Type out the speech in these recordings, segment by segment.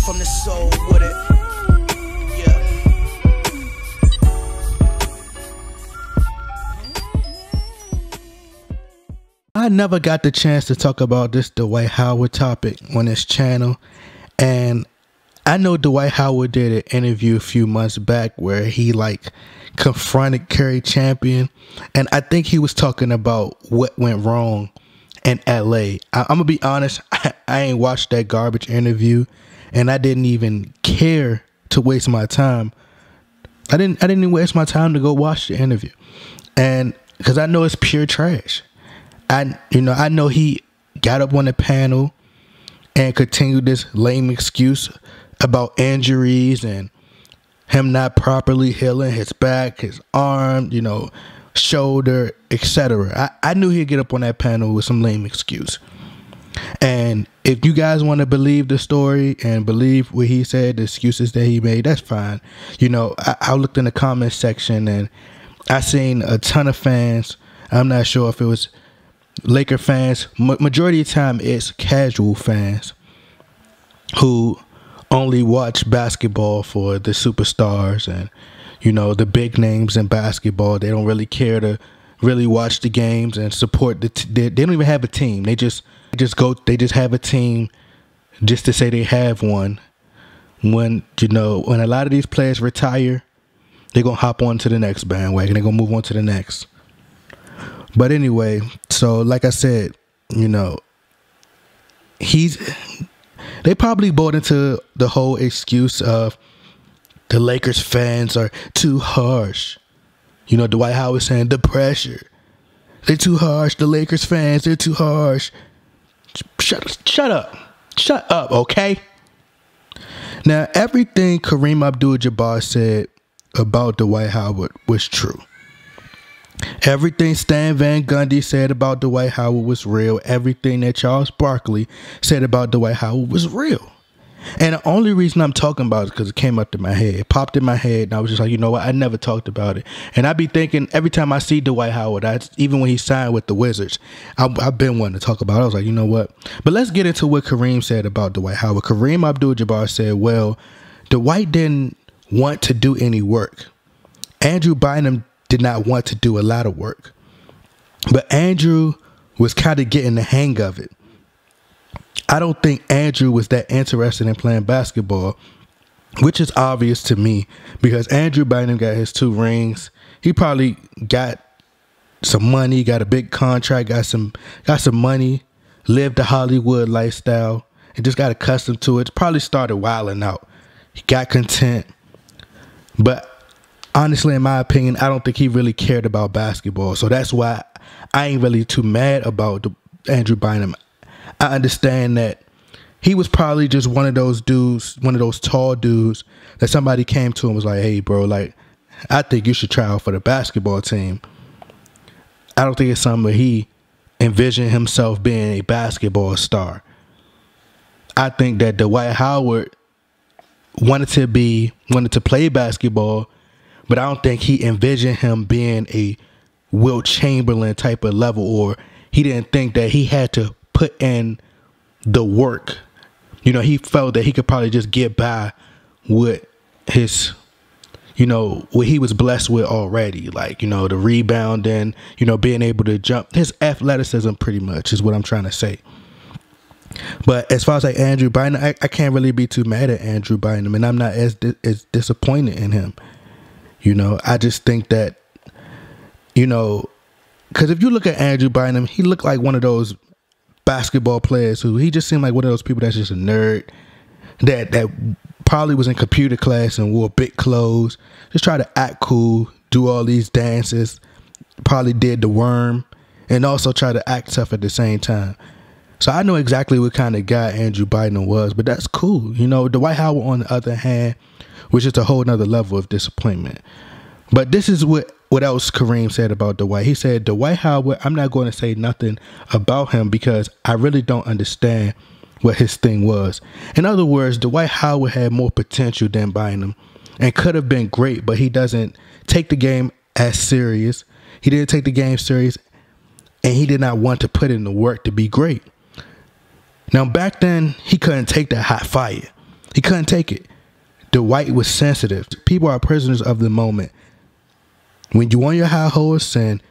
from the soul with it. Yeah. I never got the chance to talk about this Dwight Howard topic on this channel, and I know Dwight Howard did an interview a few months back where he confronted Kerry Champion, and I think he was talking about what went wrong in LA. I'm gonna be honest, I ain't watched that garbage interview, and I didn't even care to waste my time. I didn't even waste my time to go watch the interview, and because I know it's pure trash. I know he got up on the panel and continued this lame excuse about injuries and him not properly healing his back, his arm, shoulder, etc. I knew he'd get up on that panel with some lame excuse. And if you guys want to believe the story and believe what he said, the excuses that he made, that's fine. I looked in the comment section and I seen a ton of fans. I'm not sure if it was Laker fans. Majority of the time it's casual fans who only watch basketball for the superstars and the big names in basketball. They don't really care to really watch the games and support they don't even have a team. They just have a team just to say they have one. When a lot of these players retire, they're gonna hop on to the next bandwagon. They're gonna move on to the next. But anyway, so like I said, they probably bought into the whole excuse of the Lakers fans are too harsh. Dwight Howard saying the pressure. They're too harsh. The Lakers fans, they're too harsh. Shut up, okay? Now, everything Kareem Abdul-Jabbar said about Dwight Howard was true. Everything Stan Van Gundy said about Dwight Howard was real. Everything that Charles Barkley said about Dwight Howard was real. And the only reason I'm talking about it is because it came up in my head. It popped in my head, and I was just like, you know what? I never talked about it. And I be thinking, every time I see Dwight Howard, even when he signed with the Wizards, I've been wanting to talk about it. I was like, you know what? But let's get into what Kareem said about Dwight Howard. Kareem Abdul-Jabbar said, well, Dwight didn't want to do any work. Andrew Bynum did not want to do a lot of work. But Andrew was kind of getting the hang of it. I don't think Andrew was that interested in playing basketball, which is obvious to me because Andrew Bynum got his 2 rings. He probably got some money, got a big contract, got some money, lived the Hollywood lifestyle, and just got accustomed to it. Probably started wilding out. He got content. But honestly, in my opinion, I don't think he really cared about basketball. So that's why I ain't really too mad about Andrew Bynum. I understand that he was probably just one of those dudes, one of those tall dudes that somebody came to and was like, hey, bro, I think you should try out for the basketball team. I don't think it's something where he envisioned himself being a basketball star. I think that Dwight Howard wanted to play basketball, but I don't think he envisioned him being a Wilt Chamberlain type of level, or he didn't think that he had to put in the work. He felt that he could probably just get by with his, what he was blessed with already. The rebounding, being able to jump. His athleticism pretty much is what I'm trying to say. But as far as Andrew Bynum, I can't really be too mad at Andrew Bynum, and I'm not as disappointed in him. I just think that, because if you look at Andrew Bynum, he looked like one of those basketball players who he just seemed like one of those people that's just a nerd that probably was in computer class and wore big clothes, just try to act cool, do all these dances, probably did the worm, and also try to act tough at the same time. So I know exactly what kind of guy Andrew Bynum was, but that's cool. Dwight Howard, on the other hand, was just a whole nother level of disappointment. But this is what else Kareem said about Dwight. He said, Dwight Howard, I'm not going to say nothing about him because I really don't understand what his thing was. In other words, Dwight Howard had more potential than Bynum and could have been great, but he doesn't take the game as serious. He didn't take the game serious, and he did not want to put in the work to be great. Now, back then, he couldn't take that hot fire. He couldn't take it. Dwight was sensitive. People are prisoners of the moment. When you on your high horse and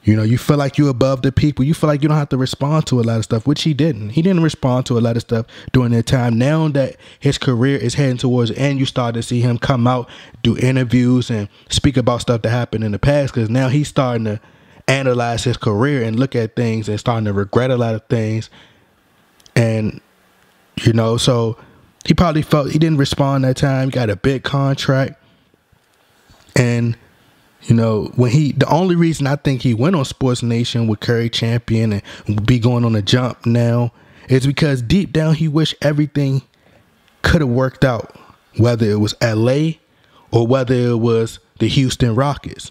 you feel like you're above the people, you feel like you don't have to respond to a lot of stuff, which he didn't. He didn't respond to a lot of stuff during that time. Now that his career is heading towards the end, you start to see him come out, do interviews, and speak about stuff that happened in the past, because now he's starting to analyze his career and look at things and starting to regret a lot of things. And, so he probably felt he didn't respond that time. He got a big contract. And the only reason I think he went on Sports Nation with Curry Champion and be going on a jump now is because deep down he wished everything could have worked out, whether it was LA or whether it was the Houston Rockets.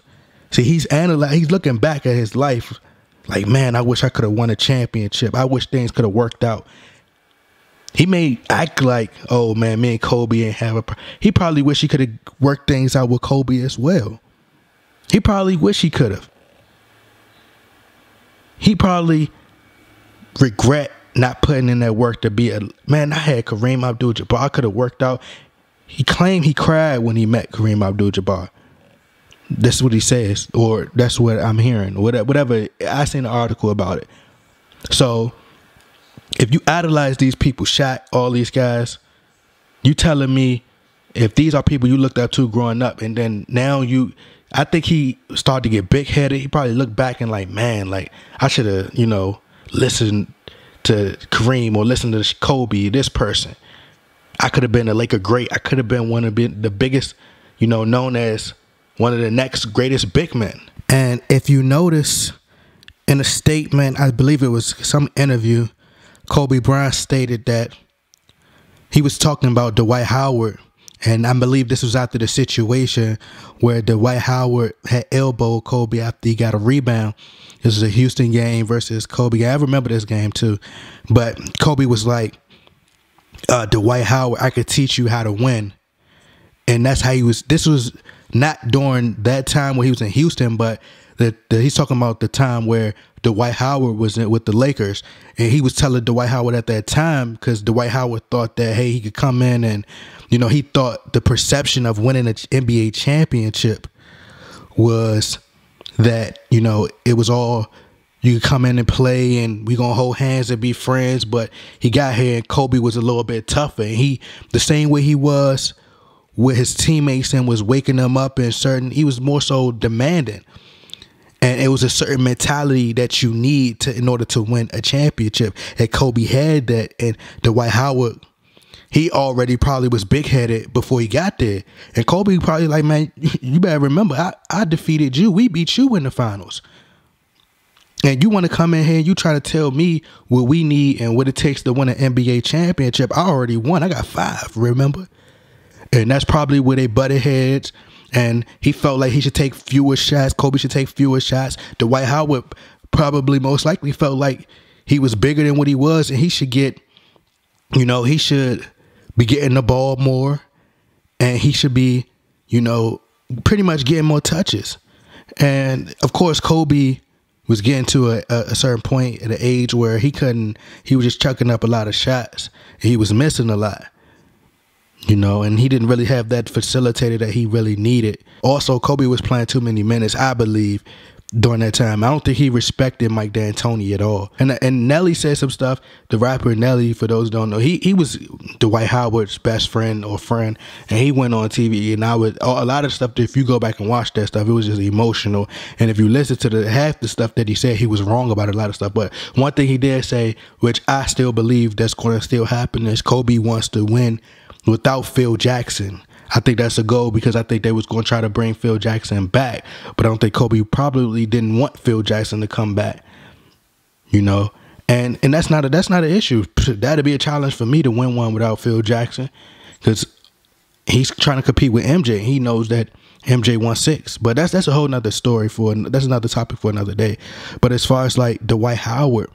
See, he's looking back at his life like, man, I wish I could have won a championship. I wish things could have worked out. He may act like, oh man, me and Kobe ain't have he probably wish he could have worked things out with Kobe as well. He probably wish he could have. He probably regret not putting in that work to be man, I had Kareem Abdul-Jabbar. I could have worked out. He claimed he cried when he met Kareem Abdul-Jabbar. That's what he says, or that's what I'm hearing. Whatever. I seen an article about it. So if you idolize these people, Shaq, all these guys, you telling me if these are people you looked up to growing up, and then now I think he started to get big headed. He probably looked back and like, man, like I should have, listened to Kareem or listened to Kobe, this person. I could have been a Laker great. I could have been one of the biggest, known as one of the next greatest big men. And if you notice in a statement, I believe it was some interview, Kobe Bryant stated that he was talking about Dwight Howard. And I believe this was after the situation where Dwight Howard had elbowed Kobe after he got a rebound. This was a Houston game versus Kobe. I remember this game too. But Kobe was like, Dwight Howard, I could teach you how to win. And that's how he was. This was not during that time when he was in Houston, but he's talking about the time where Dwight Howard was with the Lakers, and he was telling Dwight Howard at that time, because Dwight Howard thought that, hey, he could come in and, he thought the perception of winning an NBA championship was that, it was all, you could come in and play and we gonna hold hands and be friends. But he got here and Kobe was a little bit tougher, and the same way he was with his teammates and was waking them up he was more so demanding. And it was a certain mentality that you need in order to win a championship. And Kobe had that. And Dwight Howard, he already probably was big headed before he got there. And Kobe probably like, man, you better remember, I defeated you. We beat you in the finals. And you want to come in here and you try to tell me what we need and what it takes to win an NBA championship. I already won. I got 5, remember? And that's probably where they butted heads. And he felt like he should take fewer shots. Kobe should take fewer shots. Dwight Howard probably most likely felt like he was bigger than what he was, and he should get, he should be getting the ball more, and he should be, pretty much getting more touches. And of course, Kobe was getting to a certain point at an age where he was just chucking up a lot of shots. And he was missing a lot. And he didn't really have that facilitator that he really needed. Also, Kobe was playing too many minutes, I believe, during that time. I don't think he respected Mike D'Antoni at all. And Nelly said some stuff. The rapper Nelly, for those who don't know, he was Dwight Howard's best friend or friend, and he went on TV. And a lot of stuff, if you go back and watch that stuff, it was just emotional. And if you listen to half the stuff that he said, he was wrong about a lot of stuff. But one thing he did say, which I still believe that's going to still happen, is Kobe wants to win without Phil Jackson. I think that's a goal, because I think they was going to try to bring Phil Jackson back, but I don't think Kobe probably didn't want Phil Jackson to come back, and that's not an issue. That'd be a challenge for me to win one without Phil Jackson, because he's trying to compete with MJ. He knows that MJ won 6, but that's a whole nother story that's another topic for another day. But as far as like Dwight Howard,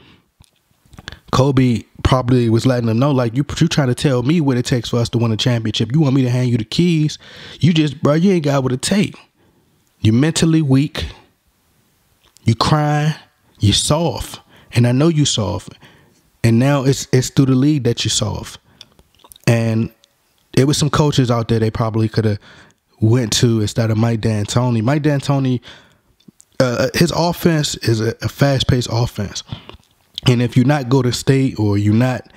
Kobe probably was letting them know, like, you trying to tell me what it takes for us to win a championship. You want me to hand you the keys? You ain't got what it takes. You're mentally weak. You crying. You're soft. And I know you soft. And now it's through the league that you're soft. And It was some coaches out there they probably could have went to instead of Mike D'Antoni. Mike D'Antoni, his offense is a fast-paced offense. And if you're not Golden State or you're not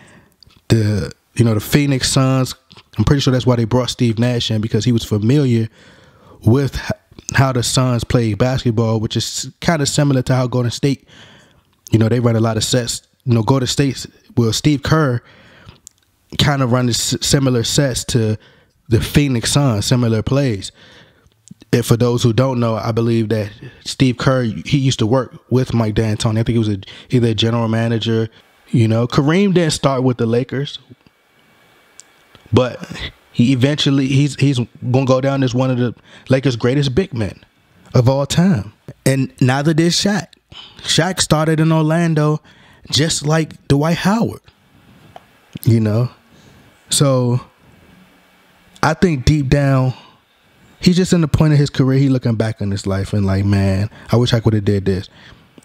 the Phoenix Suns, I'm pretty sure that's why they brought Steve Nash in, because he was familiar with how the Suns play basketball, which is kind of similar to how Golden State, they run a lot of sets. Golden State, well, Steve Kerr kind of run similar sets to the Phoenix Suns, similar plays. And for those who don't know, I believe that Steve Kerr, he used to work with Mike D'Antoni. I think he was either a general manager. Kareem didn't start with the Lakers, but he's gonna go down as one of the Lakers' greatest big men of all time. And neither did Shaq. Shaq started in Orlando just like Dwight Howard. So I think deep down, he's just in the point of his career. He looking back on his life and like, man, I wish I could have did this.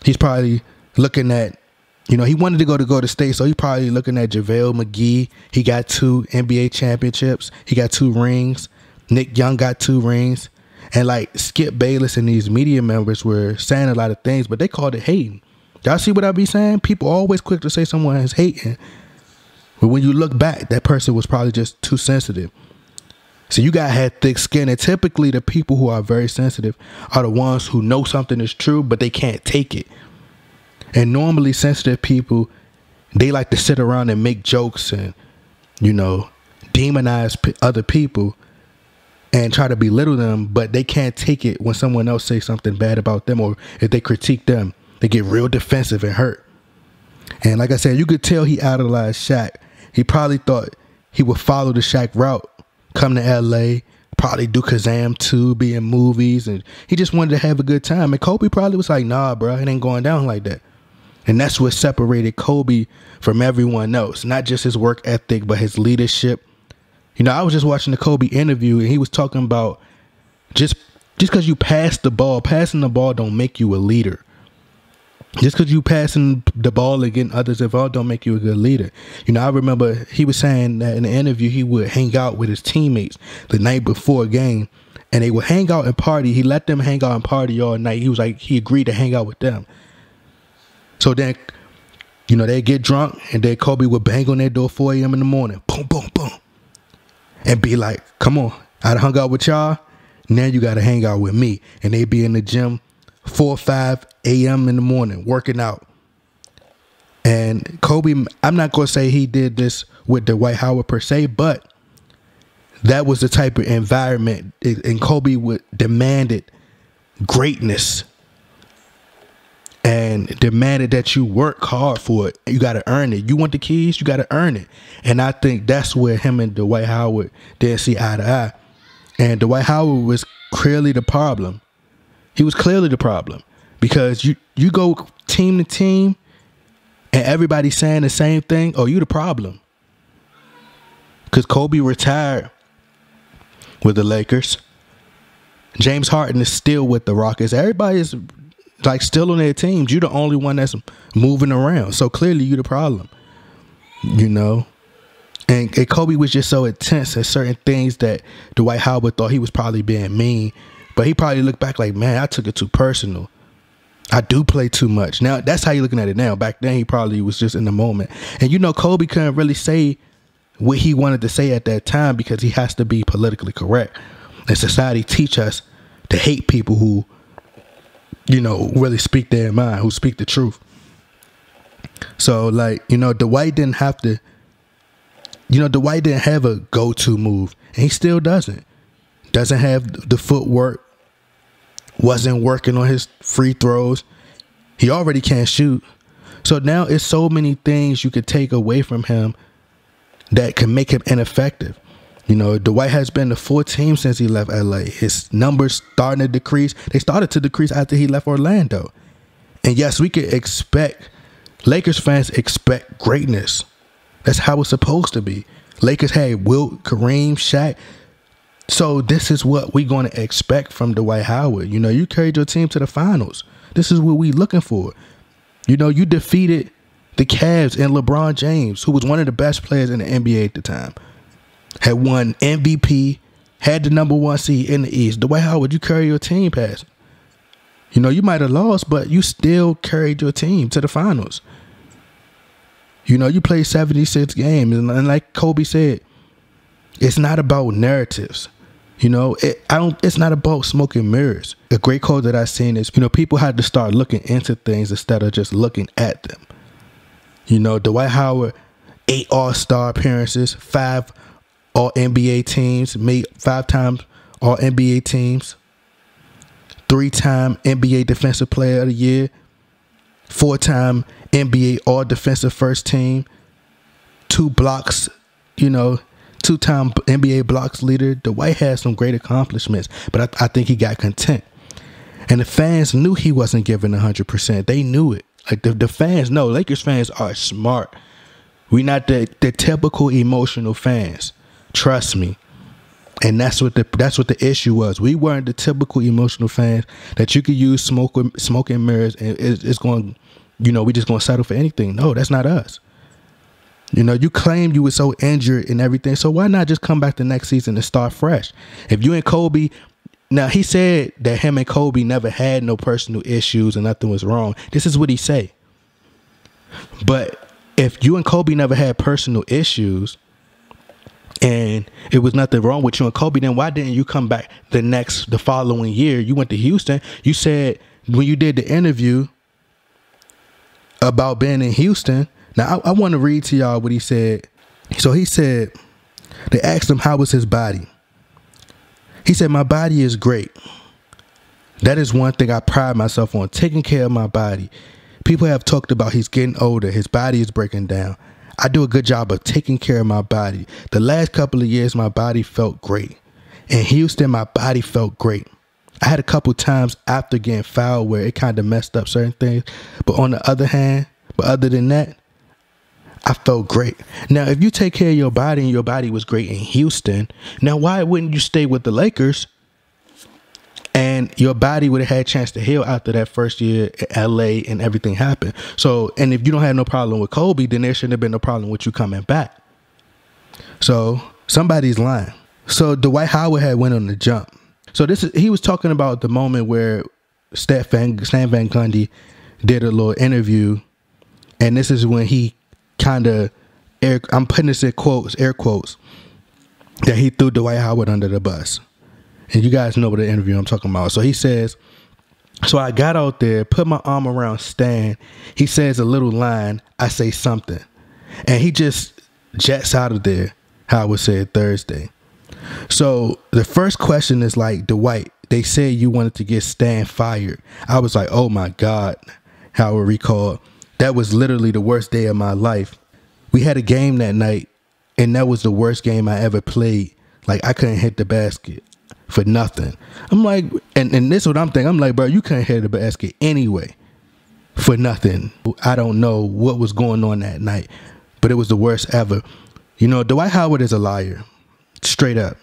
He's probably looking at, he wanted to go to State, so he probably looking at JaVale McGee. He got 2 NBA championships. He got 2 rings. Nick Young got 2 rings. And like Skip Bayless and these media members were saying a lot of things, but they called it hating. Y'all see what I be saying? People always quick to say someone is hating. But when you look back, that person was probably just too sensitive. So you gotta have thick skin, and typically the people who are very sensitive are the ones who know something is true, but they can't take it. And normally sensitive people, they like to sit around and make jokes and, demonize other people and try to belittle them, but they can't take it when someone else says something bad about them, or if they critique them, they get real defensive and hurt. And like I said, you could tell he idolized Shaq. He probably thought he would follow the Shaq route, come to LA, probably do Kazam 2, be in movies, and he just wanted to have a good time. And Kobe probably was like, nah, bro, it ain't going down like that. And that's what separated Kobe from everyone else. Not just his work ethic, but his leadership. I was just watching the Kobe interview, and he was talking about just because you passing the ball don't make you a leader. Just because you passing the ball and getting others involved don't make you a good leader. I remember he was saying that in the interview he would hang out with his teammates the night before a game, and they would hang out and party. He let them hang out and party all night. He was like, he agreed to hang out with them. So then, they get drunk, and then Kobe would bang on their door 4 a.m. in the morning. Boom, boom, boom. And be like, come on, I done hung out with y'all. Now you got to hang out with me. And they be in the gym 4 or 5 a.m. in the morning working out. And Kobe, I'm not going to say he did this with Dwight Howard per se, but that was the type of environment. And Kobe demanded greatness and demanded that you work hard for it. You got to earn it. You want the keys, you got to earn it. And I think that's where him and Dwight Howard didn't see eye to eye. And Dwight Howard was clearly the problem. He was clearly the problem, because you go team to team and everybody's saying the same thing. Oh, you the problem. Because Kobe retired with the Lakers. James Harden is still with the Rockets. Everybody is like still on their teams. You're the only one that's moving around. So clearly you the problem, And Kobe was just so intense at certain things that Dwight Howard thought he was probably being mean. But he probably looked back like, man, I took it too personal. I do play too much. Now, that's how you're looking at it now. Back then, he probably was just in the moment. And, Kobe couldn't really say what he wanted to say at that time because he has to be politically correct. And society teach us to hate people who, really speak their mind, who speak the truth. So, Dwight didn't have to, Dwight didn't have a go-to move. And he still doesn't. Doesn't have the footwork. Wasn't working on his free throws. He already can't shoot. So now it's so many things you could take away from him that can make him ineffective. Dwight has been to 4 teams since he left LA. His numbers starting to decrease. They started to decrease after he left Orlando. And yes, we could expect, Lakers fans expect greatness. That's how it's supposed to be. Lakers had Wilt, Kareem, Shaq. So this is what we're going to expect from Dwight Howard. You carried your team to the finals. This is what we're looking for. You defeated the Cavs and LeBron James, who was one of the best players in the NBA at the time. had won MVP, had the #1 seed in the East. Dwight Howard, you carry your team past. You know, you might have lost, but you still carried your team to the finals. You know, you played 76 games, and like Kobe said, it's not about narratives. You know, it's not about smoke and mirrors. A great quote that I've seen is, you know, people had to start looking into things instead of just looking at them. You know, Dwight Howard, 8 All-Star appearances, 5 All-NBA teams, made 5 times All-NBA teams, 3-time NBA Defensive Player of the Year, 4-time NBA All-Defensive First Team, 2 blocks, you know, 2-time NBA blocks leader. Dwight had some great accomplishments, but I think he got content. And the fans knew he wasn't giving 100%. They knew it. Like the fans know. Lakers fans are smart. We're not the typical emotional fans. Trust me. And that's what the issue was. We weren't the typical emotional fans that you could use smoke and mirrors and it's going, you know, we just going to settle for anything. No, that's not us. You know, you claimed you were so injured and everything, so why not just come back the next season and start fresh? If you and Kobe, now he said that him and Kobe never had no personal issues and nothing was wrong. This is what he say. But if you and Kobe never had personal issues and it was nothing wrong with you and Kobe, then why didn't you come back the following year? You went to Houston. You said when you did the interview about being in Houston. Now, I want to read to y'all what he said. So he said, they asked him how was his body. He said, my body is great. That is one thing I pride myself on, taking care of my body. People have talked about he's getting older. His body is breaking down. I do a good job of taking care of my body. The last couple of years, my body felt great. In Houston, my body felt great. I had a couple times after getting fouled where it kind of messed up certain things. But on the other hand, other than that, I felt great. Now, if you take care of your body and your body was great in Houston, now why wouldn't you stay with the Lakers and your body would have had a chance to heal after that first year in LA and everything happened? So, and if you don't have no problem with Kobe, then there shouldn't have been no problem with you coming back. So somebody's lying. So Dwight Howard had went on the jump. So he was talking about the moment where Stan Van Gundy did a little interview, and this is when he kind of, I'm putting this in quotes, air quotes, that he threw Dwight Howard under the bus. And you guys know what the interview I'm talking about. So he says, so I got out there, put my arm around Stan. He says a little line, I say something. And he just jets out of there, Howard said Thursday. So the first question is like, Dwight, they said you wanted to get Stan fired. I was like, oh my God, Howard recalled. That was literally the worst day of my life. We had a game that night, and that was the worst game I ever played. Like, I couldn't hit the basket for nothing. I'm like, and this is what I'm thinking. I'm like, bro, you couldn't hit the basket anyway for nothing. I don't know what was going on that night, but it was the worst ever. You know, Dwight Howard is a liar, straight up.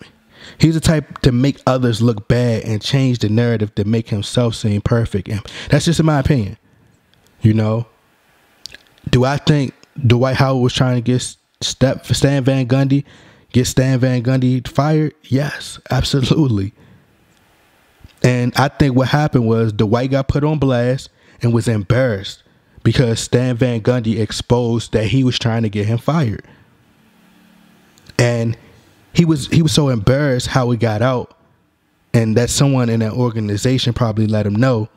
He's the type to make others look bad and change the narrative to make himself seem perfect. And that's just in my opinion, you know. Do I think Dwight Howard was trying to get Stan Van Gundy fired? Yes, absolutely. And I think what happened was Dwight got put on blast and was embarrassed because Stan Van Gundy exposed that he was trying to get him fired. And he was so embarrassed how he got out, and that someone in that organization probably let him know.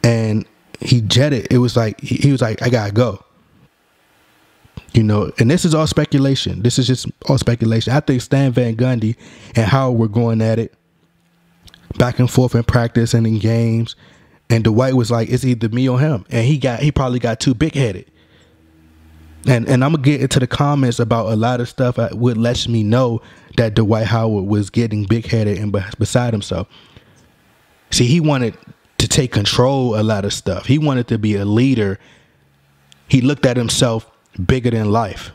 And he jetted. It was like he was like, I gotta go. You know, and this is all speculation. This is just all speculation. I think Stan Van Gundy and Howard were going at it back and forth in practice and in games. And Dwight was like, it's either me or him. And he probably got too big headed. And I'm gonna get into the comments about a lot of stuff that would let me know that Dwight Howard was getting big headed and beside himself. See, he wanted to take control a lot of stuff. He wanted to be a leader. He looked at himself bigger than life.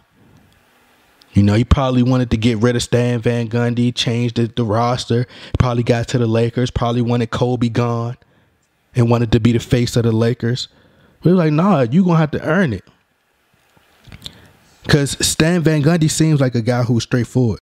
You know, he probably wanted to get rid of Stan Van Gundy, change the roster, probably got to the Lakers, probably wanted Kobe gone and wanted to be the face of the Lakers. But he was like, nah, you're going to have to earn it. Because Stan Van Gundy seems like a guy who's straightforward.